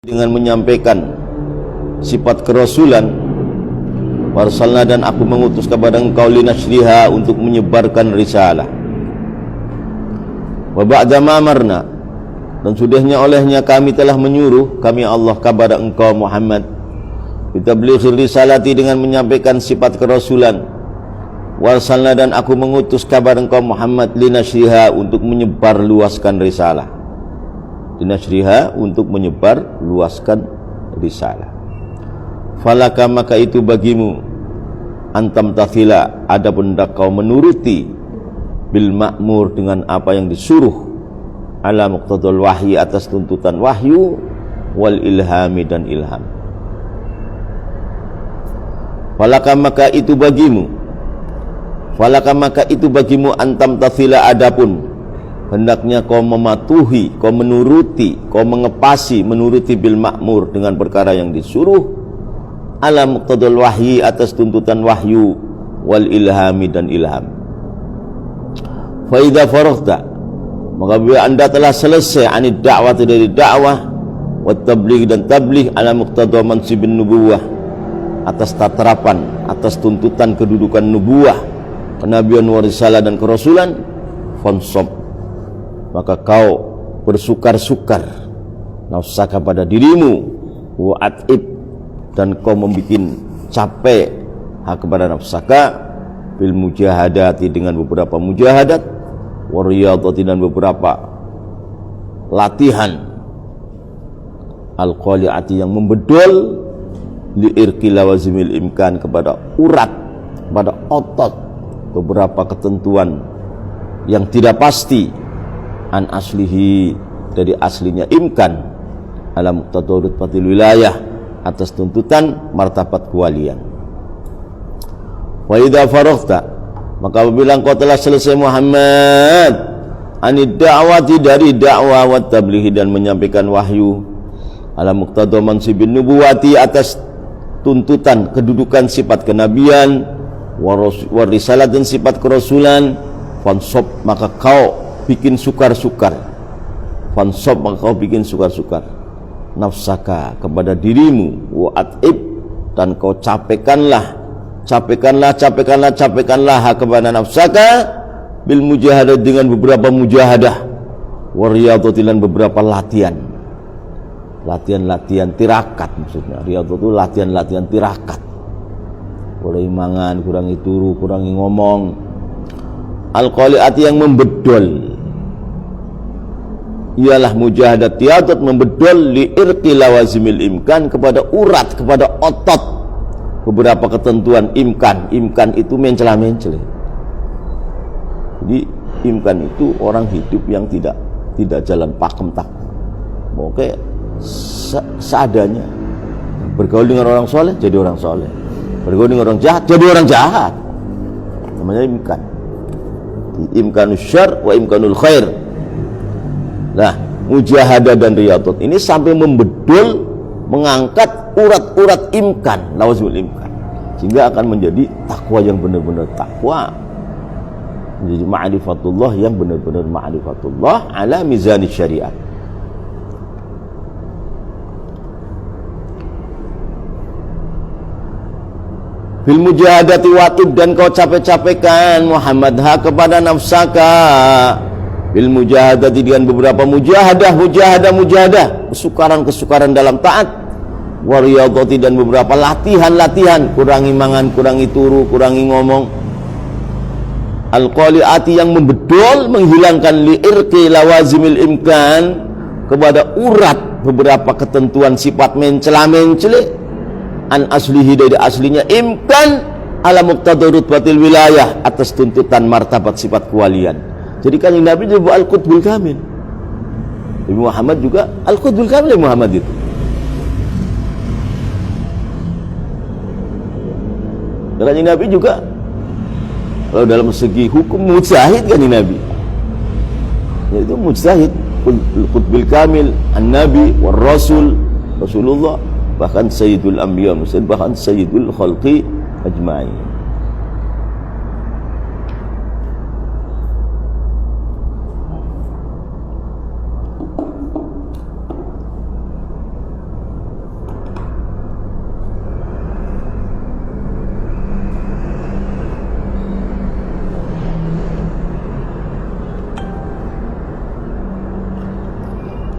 dengan menyampaikan sifat kerasulan. Warsalna, dan aku mengutus kepada engkau linashriha, untuk menyebarkan risalah. Wa ba'da ma amarna, dan sudahnya olehnya kami telah menyuruh, kami Allah, kepada engkau Muhammad, bitablighir risalati, dengan menyampaikan sifat kerasulan. Warsalna, dan aku mengutus kepada engkau Muhammad linashriha, untuk menyebar luaskan risalah. Linashriha, untuk menyebar luaskan risalah. Falaka, maka itu bagimu, antam tathila, adapun hendak kau menuruti, bil ma'mur, dengan apa yang disuruh, ala muqtadul wahyi, atas tuntutan wahyu, wal ilhami, dan ilham. Falaka, maka itu bagimu, falaka, maka itu bagimu, antam tathila, adapun hendaknya kau mematuhi, kau menuruti, kau mengepasi, menuruti bil ma'mur, dengan perkara yang disuruh, ala muqtadul wahyi, atas tuntutan wahyu, wal ilhami, dan ilham. Fa idza faraghta, maka bila anda telah selesai, anid da'wati, dari dakwah, wat tabligh, dan tabligh, ala muqtada mansibin nubuwah, atas tatarapan, atas tuntutan kedudukan nubuwah, kenabian, warisalah, dan kerasulan, fansob, maka kau bersukar-sukar nafsaka, pada dirimu, wa at'ib, dan kau membuat capek kepada nafsaka, bil mujahadati, dengan beberapa mujahadat, wariyadati, dan beberapa latihan, al-qali'ati, yang membedol, li'irki lawazimil imkan, kepada urat, kepada otot beberapa ketentuan yang tidak pasti, an aslihi, dari aslinya imkan, ala muqtadurut fatil wilayah, atas tuntutan martabat kewalian. Wa idza faraghta, maka apabila engkau telah selesai Muhammad, anid da'wati, dari dakwah, wa tablighi, dan menyampaikan wahyu, ala muqtada mansibin nubuwati, atas tuntutan kedudukan sifat kenabian, wa risalah, dan sifat kerasulan, fansob, maka kau bikin sukar-sukar, fansob, maka kau bikin sukar-sukar nafsaka, kepada dirimu, wa at'ib, dan kau capekkanlah kepada nafsaka, bil mujahadah, dengan beberapa mujahadah, wariyadati, dan beberapa latihan tirakat, maksudnya riyadhah itu latihan tirakat, kurangi mangan, kurangi turu, kurangi ngomong, al-qali'ati, yang membedol, ialah mujahadat tiadat, membedol, li'irqi lawazimil imkan, kepada urat, kepada otot beberapa ketentuan imkan. Imkan itu mencela-mencela. Jadi imkan itu orang hidup yang tidak jalan pakem tak, oke, seadanya. Bergaul dengan orang soleh, jadi orang soleh. Bergaul dengan orang jahat, jadi orang jahat. Namanya imkan. Imkanus syarr wa imkanul khair. Nah, mujahadah dan riyadhah ini sampai membedul, mengangkat urat-urat imkan, lawazimul imkan, sehingga akan menjadi takwa yang benar-benar takwa, menjadi ma'rifatullah yang benar-benar ma'rifatullah ala mizan syariat. Fil mujahadati watib, dan kau capek-capekkan Muhammad kepada nafsaka, bil mujahadati, dengan beberapa mujahadah, kesukaran dalam taat, wariyadhati, dan beberapa latihan, kurangi mangan, kurangi turu, kurangi ngomong, al-qali'ati, yang membedol, menghilangkan, li'irqi lawazimil imkan, kepada urat beberapa ketentuan sifat mencela-mencela, an aslihi, dari aslinya imkan, ala muqtada rutbatil wilayah, atas tuntutan martabat sifat kewalian. Jadi kan Nabi juga al-qutbul kamil, Nabi Muhammad juga al-qutbul kamil, Muhammad itu. Dan Nabi juga, kalau dalam segi hukum, mujtahid kan Nabi, yaitu mujtahid, al-qutbul kamil, an-nabi, war-rasul, Rasulullah, bahkan sayyidul anbiya, bahkan sayyidul khalqi ajma'in.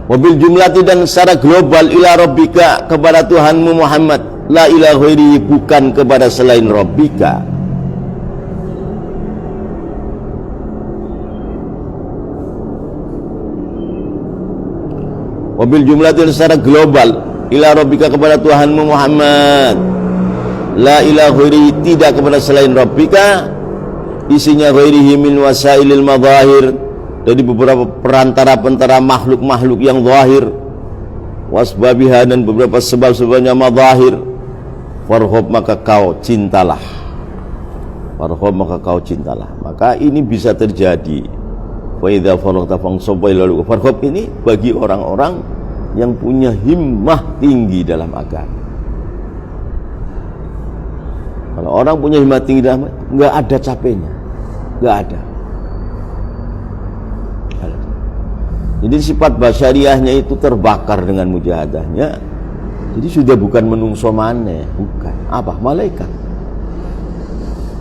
Wabil jumlati dan secara global ila rabbika kepada Tuhanmu Muhammad, la ilaha ghairihi bukan kepada selain rabbika. Wabil jumlati dan secara global ila rabbika kepada Tuhanmu Muhammad, la ilaha ghairihi tidak kepada selain rabbika. Isinya ghairihi min wasailil madahir, dari beberapa perantara-perantara makhluk-makhluk yang zahir, wasbabiha dan beberapa sebab-sebabnya madahir. Farhob maka kau cintalah, farhob maka kau cintalah. Maka ini bisa terjadi. Wa idza faraghta fansab lalu farhob ini bagi orang-orang yang punya himmah tinggi dalam agama. Kalau orang punya himmah tinggi dalam, nggak ada capeknya, nggak ada. Jadi sifat basyariahnya itu terbakar dengan mujahadahnya. Jadi sudah bukan menungso maneh, bukan. Apa? Malaikat.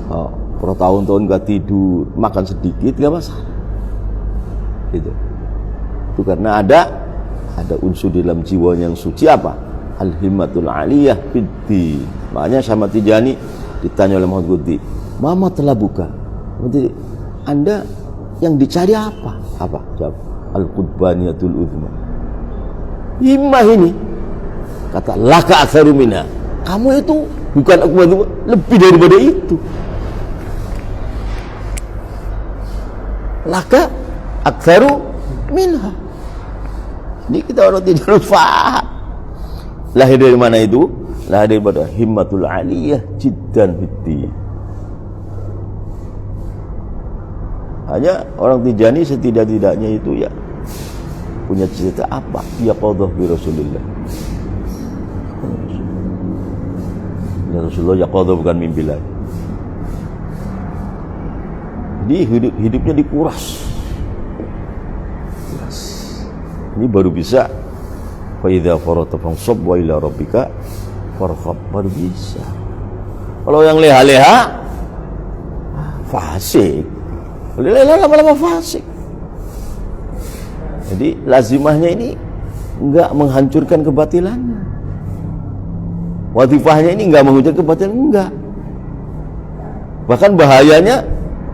Oh, per tahun-tahun gak tidur, makan sedikit gak masalah. Gitu. Itu karena ada unsur di dalam jiwanya yang suci apa? Al-himmatul aliyah fiddin. Makanya sama Tijani ditanya oleh Muhammad Qutbi, "Mama telah buka. Jadi Anda yang dicari apa?" Apa? Jawab, Al-Qutbaniyatul Uzma. Himmah ini kata laka aktsaru minha. Kamu itu bukan aku, lebih daripada itu. Laka aktsaru minha. Ini kita orang tidak faham. Lahir dari mana itu? Lahir daripada himmatul aliyah jiddan fiddin. Hanya orang Tijani setidak-tidaknya itu ya punya cita apa? Ya qadha bi Rasulillah. Ya Rasulullah ya qadha bukan mimpi lagi. Jadi hidupnya dikuras. Ini baru bisa. Fa idza farata fansab wa ila rabbika farghab, baru bisa. Kalau yang leha-leha fasik. Lama-lama fasik. Jadi lazimahnya ini enggak menghancurkan kebatilannya. Wadifahnya ini enggak menghancurkan kebatilan, enggak. Bahkan bahayanya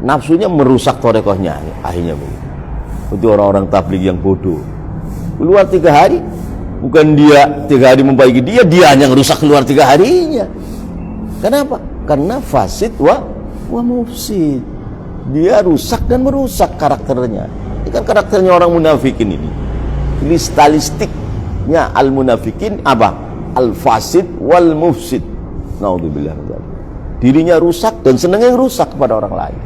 nafsunya merusak torekohnya. Akhirnya begitu. Itu orang-orang tabligh yang bodoh. Keluar 3 hari, bukan dia 3 hari membaiki dia yang rusak keluar 3 harinya. Kenapa? Karena fasid wa mufsid. Dia rusak dan merusak karakternya. Ini kan karakternya orang munafikin ini. Kristalistiknya al-munafikin apa? Al-fasid wal mufsid. Naudzubillah. Dirinya rusak dan senangnya rusak kepada orang lain.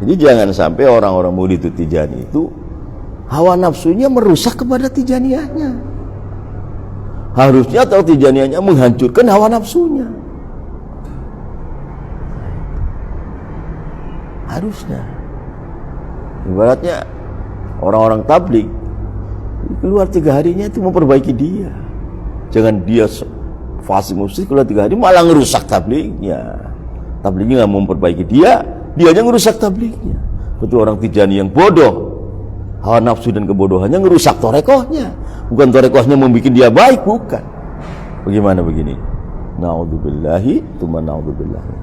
Jadi jangan sampai orang-orang murid Tijani itu hawa nafsunya merusak kepada Tijaniyahnya. Harusnya atau Tijaniyahnya menghancurkan hawa nafsunya. Harusnya. Ibaratnya orang-orang tabligh keluar 3 harinya itu memperbaiki dia. Jangan dia fasik mufsid keluar 3 hari malah ngerusak tablighnya. Tablighnya nggak mau memperbaiki dia yang ngerusak tablighnya. Itu orang Tijani yang bodoh. Hawa nafsu dan kebodohannya ngerusak torekohnya. Bukan torekohnya membuat dia baik, bukan. Bagaimana begini? Na'udzubillahi tsumma na'udzubillahi.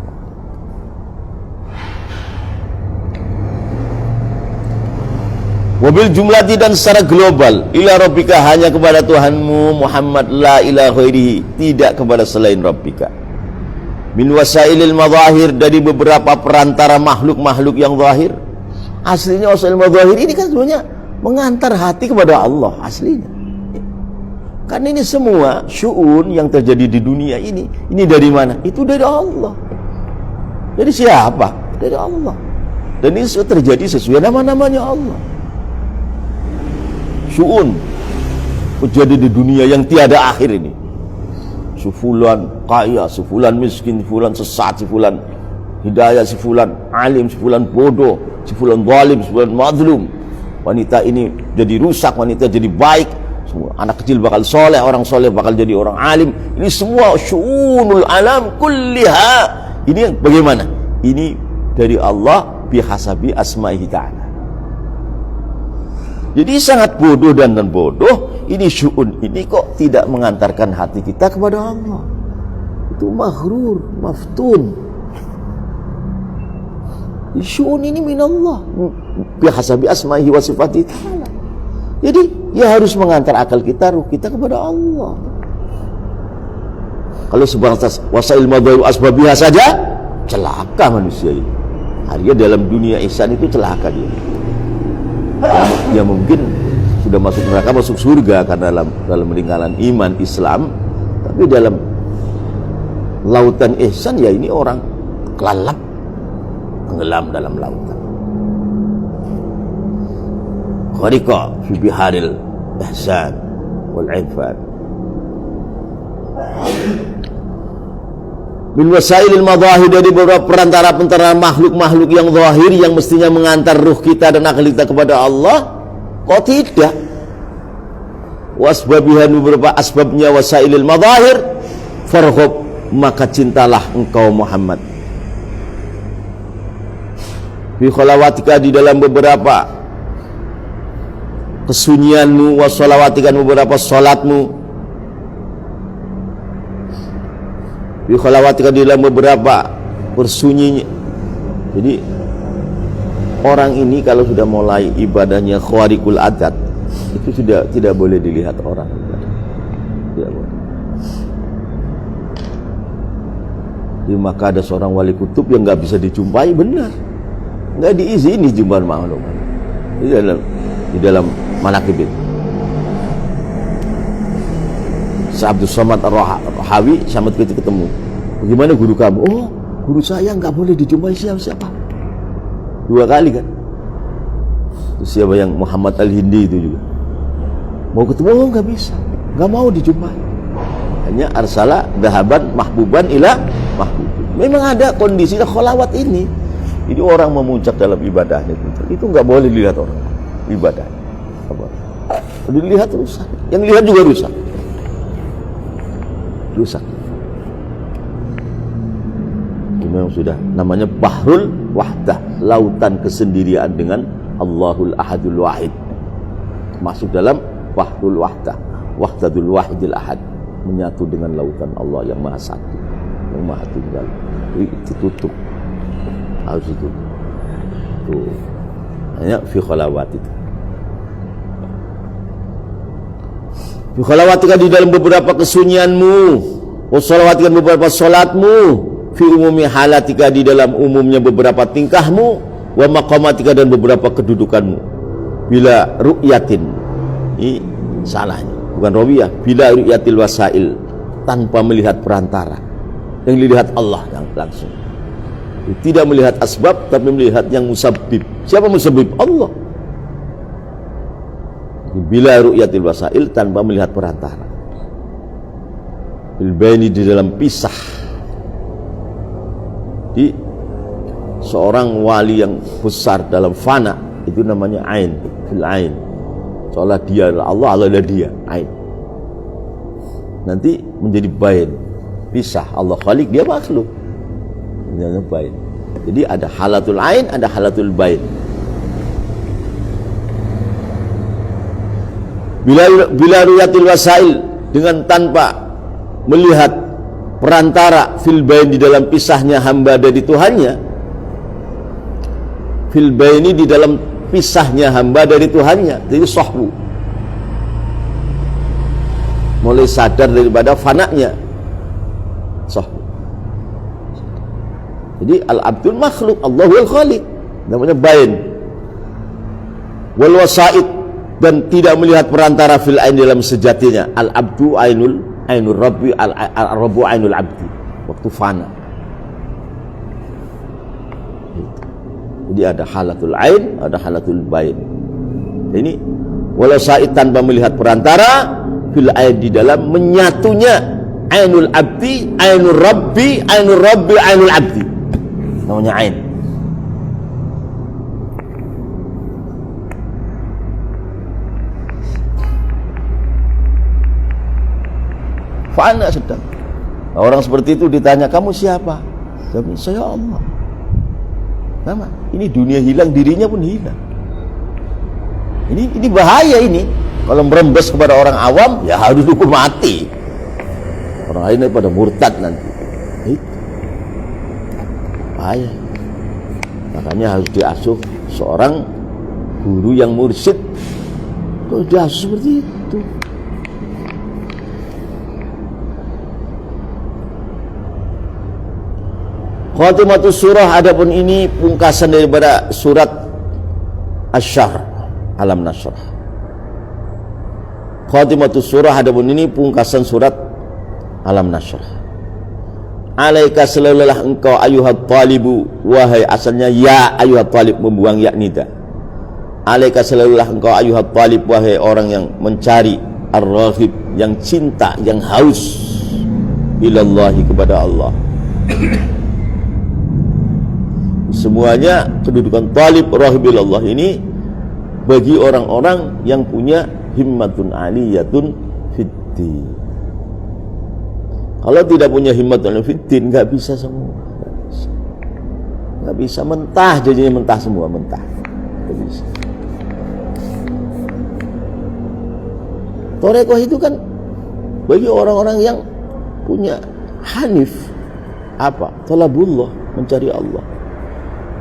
Wabil jumlati dan secara global ila rabbika hanya kepada Tuhanmu Muhammad, la ilaha ghairihi tidak kepada selain rabbika. Min wasailil madahir dari beberapa perantara makhluk-makhluk yang zahir. Aslinya wasail madahir ini kan sebenarnya mengantar hati kepada Allah aslinya. Karena ini semua syu'un yang terjadi di dunia ini dari mana? Itu dari Allah. Dari siapa? Dari Allah. Dan ini terjadi sesuai nama-namanya Allah. Syu'un terjadi di dunia yang tiada akhir ini. Sefulan kaya, sefulan miskin, sefulan sesat, sefulan hidayah, sefulan alim, sefulan bodoh, sefulan zalim, sefulan mazlum. Wanita ini jadi rusak, wanita jadi baik, semua. Anak kecil bakal soleh, orang soleh bakal jadi orang alim. Ini semua syu'unul alam kulliha. Ini bagaimana? Ini dari Allah bihasabi asma'ihi ta'ala. Jadi sangat bodoh dan bodoh. Ini syu'un ini kok tidak mengantarkan hati kita kepada Allah. Itu maghrur, maftun. Syu'un ini minallah bihasabi asma'ihi wa sifatihi ta'ala. Jadi ya harus mengantar akal kita, ruh kita kepada Allah. Kalau sebatas wasail madharu asbabiha saja, celaka manusia ini. Artinya dalam dunia ihsan itu celaka dia. Ya mungkin sudah masuk neraka, masuk surga karena dalam lingkaran iman Islam, tapi dalam lautan ihsan ya ini orang kelalap, tenggelam dalam lautan. Khariqa fi biharil ihsan wal irfan. Min wasailil madahir, dari beberapa perantara makhluk-makhluk yang zahir yang mestinya mengantar ruh kita dan akal kita kepada Allah, kok tidak? Wasbabihan, beberapa asbabnya wasailil madahir, farhub, maka cintalah engkau Muhammad. Fi khalawatika, di dalam beberapa kesunyianmu, wasolawatikan beberapa salatmu, fi khalawatika, di dalam beberapa bersunyinya. Jadi orang ini kalau sudah mulai ibadahnya khawariqul adat, itu sudah tidak boleh dilihat orang. Tidak boleh. Jadi maka ada seorang wali kutub yang nggak bisa dijumpai, benar, nggak diizini jumpa makhluk. Di dalam manaqib itu, Abdul Somad Ar-Rahawi sama kita ketemu. Bagaimana guru kamu? Oh, guru saya nggak boleh dijumpai siapa-siapa. 2 kali kan. Terus siapa yang Muhammad Al-Hindi itu juga mau ketemu, oh nggak bisa, nggak mau dijumpai. Hanya arsala dahaban mahbuban ila mahbub. Memang ada kondisi kholawat ini. Jadi orang memuncak dalam ibadahnya itu nggak boleh dilihat orang ibadahnya. Dilihat rusak, yang lihat juga rusak. Ini memang sudah namanya bahrul wahdah, lautan kesendirian dengan Allahul Ahadul Wahid. Masuk dalam bahrul wahdah, wahdatul wahidil ahad, menyatu dengan lautan Allah yang maha satu, yang maha tunggal. Jadi ditutup, harus ditutup. Tuh, hanya fi khalawat itu. Fi khalawatika, di dalam beberapa kesunyianmu, wassalawatika, beberapa salatmu, fi umumi halatika, di dalam umumnya beberapa tingkahmu, wa maqamatika, dan beberapa kedudukanmu. Bila ru'yatin, ini salahnya, bukan rawiyah, bila ru'yatil wasail, tanpa melihat perantara, yang dilihat Allah yang langsung. Tidak melihat asbab, tapi melihat yang musabbib. Siapa musabbib? Allah. Bila ru'yatil wasail, tanpa melihat perantara. Bilbaini, di dalam pisah. Di seorang wali yang besar dalam fana, itu namanya ain, fil ain. Seolah dia adalah Allah, Allah adalah dia, ain. Nanti menjadi bain, pisah. Allah khalik, dia makhluk. Ini bain. Jadi ada halatul ain, ada halatul bain. Bila ru'yatil wasail, dengan tanpa melihat perantara, fil bain, di dalam pisahnya hamba dari Tuhannya. Fil baini, di dalam pisahnya hamba dari Tuhannya. Jadi sahbu, mulai sadar daripada fananya, sahbu. Jadi al-abdul makhluk, Allahul khaliq, namanya bain. Wal wasaid, dan tidak melihat perantara fil ain, dalam sejatinya. Al-abdu ainul rabbi, al-rabbu ainul abdi, waktu fana. Jadi ada halatul ain, ada halatul bain. Ini walau said, tanpa melihat perantara, fil ain, di dalam menyatunya ainul abdi, ainul rabbi, ainul abdi, namanya ain. fana sedang. Orang seperti itu ditanya, kamu siapa? Jawabnya, saya Allah. Nama, ini dunia hilang, dirinya pun hilang. Ini bahaya ini. Kalau merembes kepada orang awam, ya harus hukum mati. Orang lain pada murtad nanti. Itu bahaya. Makanya harus diasuh seorang guru yang mursyid. Kalau diasuh seperti itu. Khatimatus surah, adapun ini pungkasan daripada surat Asy-Syahr, Alam Nashrah. Khatimatus surah, adapun ini pungkasan surat Alam Nashrah. Alaika selalulah engkau ayuhat talibu, wahai, asalnya ya ayuhat talib, membuang ya nida. Alaika selalulah engkau ayuhat talib, wahai orang yang mencari, ar-raghib, yang cinta, yang haus, ilallahi, kepada Allah. Semuanya kedudukan talib rahibillallah ini bagi orang-orang yang punya himmatun aliyatun fiddin. Kalau tidak punya himmatun fiddin, nggak bisa semua, nggak bisa mentah, jadinya mentah semua, mentah, nggak bisa. Torekoh itu kan bagi orang-orang yang punya hanif, apa? Talabullah, mencari Allah.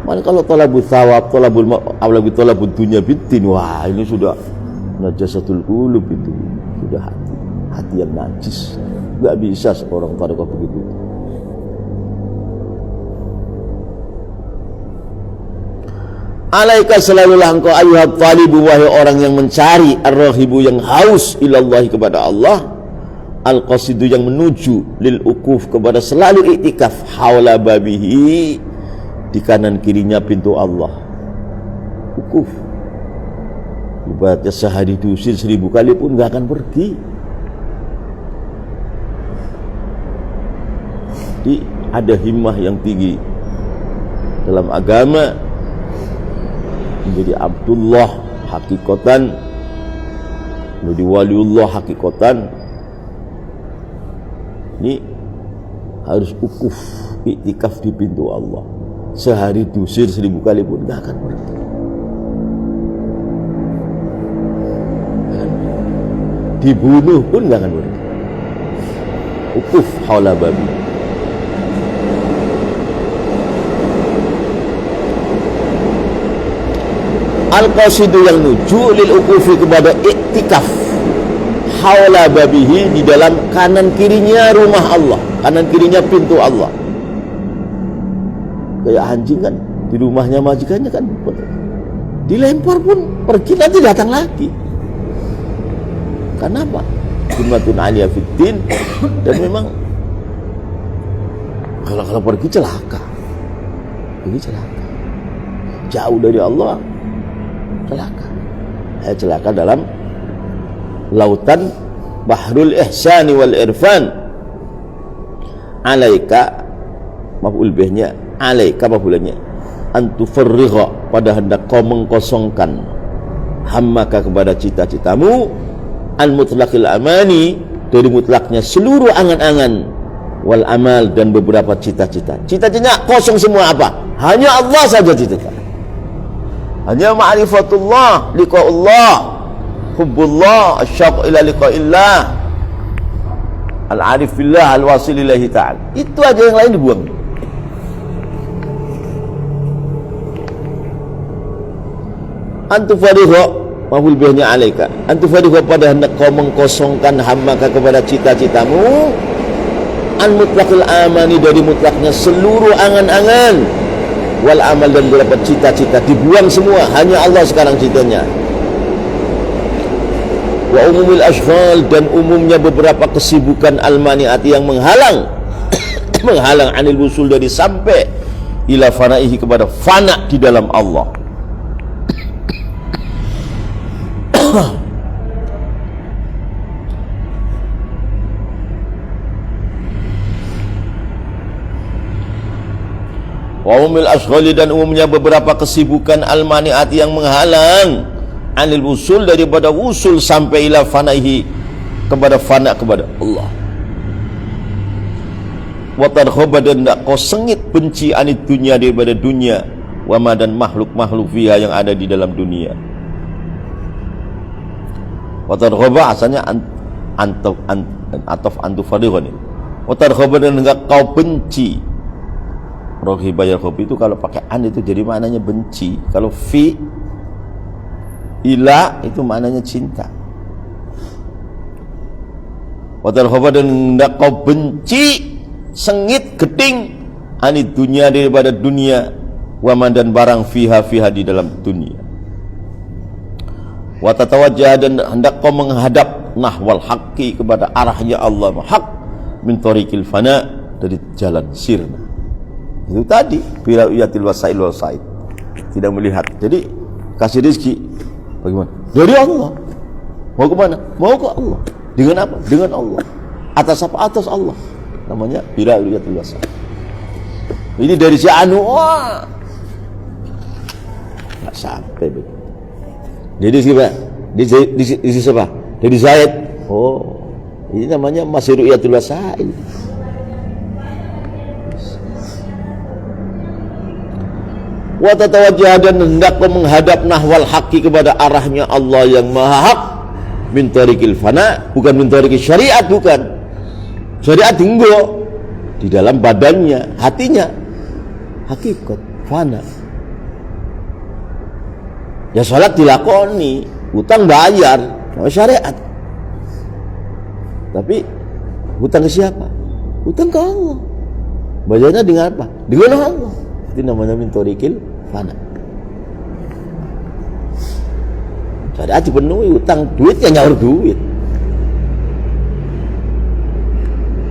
Mana kalau talabul thawab, talabul dunya biddin, wah ini sudah najasatul qulub, itu sudah hati yang najis. Enggak bisa seorang tarekat begitu. Alaika selalulah engkau ayuhat talibu, wahai orang yang mencari, ar-rahibu, yang haus, ilallahi, kepada Allah, al-qasidu, yang menuju, lil ukuf, kepada selalu iktikaf, haula babihi, di kanan kirinya pintu Allah. Ukuf, ibaratnya sehari diusir 1000 kali pun gak akan pergi. Jadi ada himmah yang tinggi dalam agama, menjadi Abdullah hakikatan, menjadi waliullah hakikatan. Ini harus ukuf, iktikaf di pintu Allah. Sehari diusir 1000 kali pun gak akan berhenti. Dibunuh pun gak akan berhenti. Ukuf haula babi. Al-qasidu, yang nuju, lil ukufi, kepada iktikaf, haula babihi, di dalam kanan kirinya rumah Allah, kanan kirinya pintu Allah. Kayak anjing kan, di rumahnya majikannya kan, dilempar pun pergi, nanti datang lagi. Kenapa? Himmatun aliyah fiddin. Dan memang kalau pergi celaka, jauh dari Allah, celaka. Celaka dalam lautan bahrul ihsani wal irfan. Alaika, maf'ul bihnya, alaika maf'ulnya, antufarrigha, pada hendak kau mengkosongkan, hammaka, kepada cita-citamu, an mutlaqil amani, dari mutlaknya seluruh angan-angan, wal amal, dan beberapa cita-cita. Cita-citanya kosong semua, apa? Hanya Allah saja cita-cita. Hanya ma'rifatullah, liqa'ullah, hubbullah, asyaq ila liqa'illah, al-arif billah, al-wasilillahi ta'ala. Itu aja, yang lain dibuang. Antufariho, maf'ul bihnya alaika, antufariho, pada hendak kau mengkosongkan hammaka, kepada cita-citamu, an mutlaqil amani, dari mutlaknya seluruh angan-angan, wal amal, dan beberapa cita-cita dibuang semua, hanya Allah sekarang citanya. Wa umumil ashghal, dan umumnya beberapa kesibukan, al-mani'ati, yang menghalang menghalang anil wusul, dari sampai ila fanaihi, kepada fana di dalam Allah. Wa umumil ashghali, dan umumnya beberapa kesibukan, al-mani'ati, yang menghalang anil wusul, daripada wusul sampai ila fanaihi, kepada fana, kepada Allah. wa targhaba dan tak kau sengit benci anid dunia daripada dunia, wa ma dan makhluk-makhluk fiha yang ada di dalam dunia. Wa targhaba asalnya ataf antufariqan. Wa targhaba dan enggak kau benci. Raghiba yarghabu itu kalau pakai an itu jadi maknanya benci. Kalau fi ila itu maknanya cinta. Wa targhaba dan enggak kau benci, sengit, geding anid dunia daripada dunia, wa man dan barang fiha di dalam dunia. Wa tatawajjah dan hendak kau menghadap nahwal haqqi kepada arahnya Allah haq min tariqil fana dari jalan sirna. Itu tadi bila uyatil wasail wasaid, tidak melihat. Jadi kasih rezeki bagaimana? Dari Allah. Mau ke mana? Mau ke Allah. Dengan apa? Dengan Allah. Atas apa? Atas Allah. Namanya bila uyatil wasail. Ini dari si anu, wah, nggak sampai begitu. Jadi siapa? Di siapa? Dari Zaid. Oh, ini namanya masih ru'yatul wasail. Wa tatawajjah dan hendak menghadap nahwal haqqi kepada arahnya Allah yang maha hak min tariqil fana, bukan min tariqil syariat, bukan. Syariat tinggal di dalam badannya, hatinya hakikat fana. Ya salat dilakoni, utang bayar, syariat. Tapi hutang ke siapa? Hutang ke Allah. Bayarnya dengan apa? Dengan Allah. Itu namanya min tariqil fana. Syariat dipenuhi, utang duit ya nyaur duit.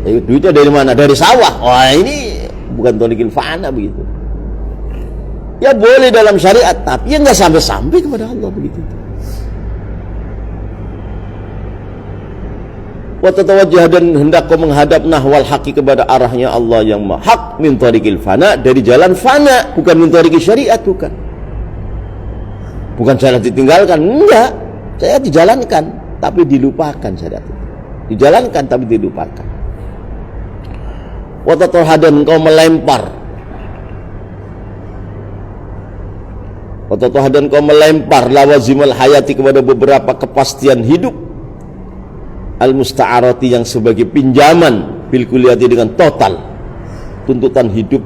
Duitnya dari mana? Dari sawah. Wah, ini bukan tariqil fana begitu. Ya boleh dalam syariat, tapi ya nggak sampai-sampai kepada Allah begitu. Wa tatawajjah dan hendak kau menghadap nahwal haqqi kepada arahnya Allah yang maha hak min tariqil fana, dari jalan fana, bukan min tariqil syariat, bukan. Bukan syariat ditinggalkan, enggak. Syariat dijalankan tapi dilupakan syariat itu. Dijalankan tapi dilupakan. Wa tatawajjah dan kau melempar. Dan kau melempar lawazimul hayati kepada beberapa kepastian hidup al-musta'arati yang sebagai pinjaman bil kulliyati dengan total. Tuntutan hidup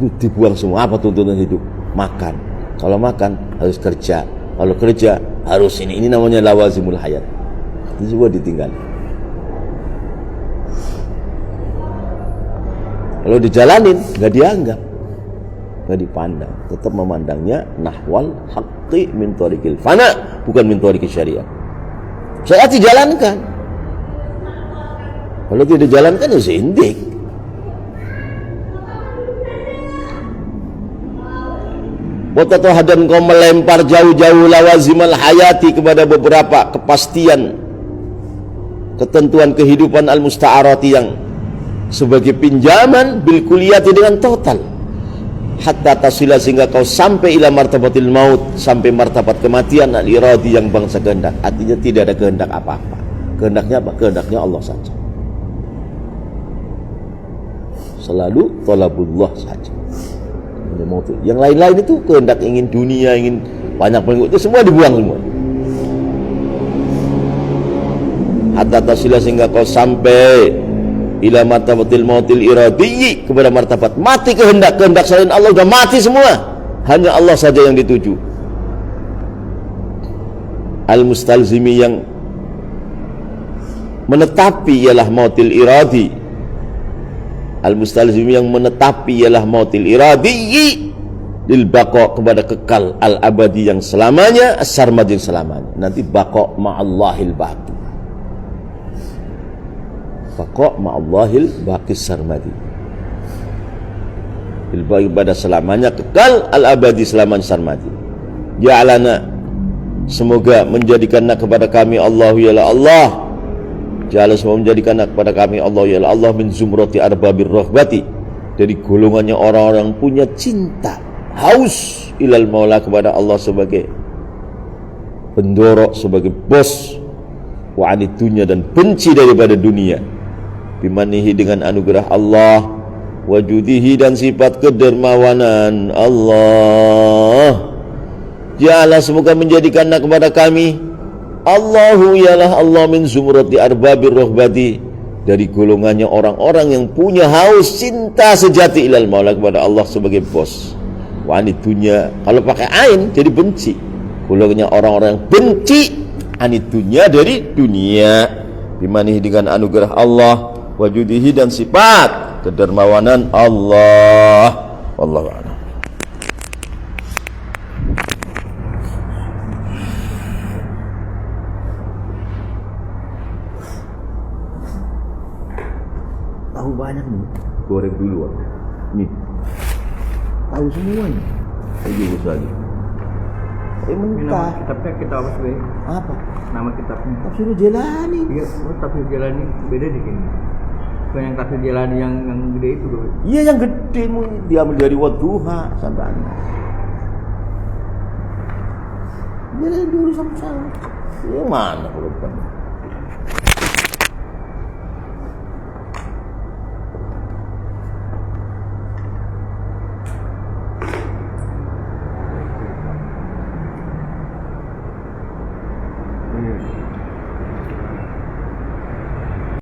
itu dibuang semua. Apa tuntutan hidup? Makan. Kalau makan harus kerja. Kalau kerja harus ini. Ini namanya lawazimul hayat. Itu semua ditinggal. Kalau dijalanin nggak dianggap, nggak dipandang, tetap memandangnya nahwal haqqi min tariqil fana, bukan min tariqil syariat. Syariat dijalankan. Kalau tidak dijalankan ya zindik. Watatohadan kau melempar jauh-jauh lawazimal hayati kepada beberapa kepastian ketentuan kehidupan al-musta'arati yang sebagai pinjaman bil kulliyati dengan total. Hatta tasila sehingga kau sampai ila martabatil maut, sampai martabat kematian al-iradi yang bangsa kehendak. Artinya tidak ada kehendak apa-apa. Kehendaknya apa? Kehendaknya Allah saja. Selalu talabullah saja. Yang lain-lain itu kehendak ingin dunia, ingin banyak pengikut, itu semua dibuang semua. Hatta tasila sehingga kau sampai ila martabatil mautil iradiyyi, kepada martabat mati kehendak selain Allah sudah mati semua, hanya Allah saja yang dituju. Al-mustalzimi yang menetapi ialah mautil iradi. Al-mustalzimi yang menetapi ialah mautil iradiyyi lil baqa, kepada kekal al-abadi yang selamanya, as-sarmad yang selamanya. Nanti baqa ma'allahil baqi, baqa ma'allahil baqis sarmadi, pada selamanya kekal al-abadi selamanya sarmadi. Ja'alana, semoga menjadikanlah kepada kami Allah yalah Allah, ja'ala semoga menjadikanlah kepada kami Allah yalah Allah min zumrati arbabir rahbati, dari golongannya orang-orang punya cinta haus ilal maula, kepada Allah sebagai pendorok, sebagai bos, wa anid dunya, dan benci daripada dunia, bimanihi dengan anugerah Allah, wajudihi dan sifat kedermawanan Allah. Ja'ala semoga menjadikanlah kepada kami Allahu ialah Allah min zumrati arbabir rohbati, dari golongannya orang-orang yang punya haus cinta sejati ilal maula, kepada Allah sebagai bos. Wanit dunya, kalau pakai ain jadi benci. Golongannya orang-orang yang benci anit dunya, dari dunia, dimanihi dengan anugerah Allah, wajudihi dan sifat kedermawanan Allah. Wallahu a'lam. Tahu banyak nih, goreng dulu nih, tahu semuanya. Ayo lagi. Mentah. Nama kitabnya kitab apa sih? Apa? Nama kitabnya Tafsir Jalani. Iya, Tafsir Jalani beda dikit. Bukan yang Tafsir Jalani yang gede itu loh. Iya, yang gede diambil dari Wadduha sampai Anas. Jalani dulu sama-sama. Yang mana kalau bukan?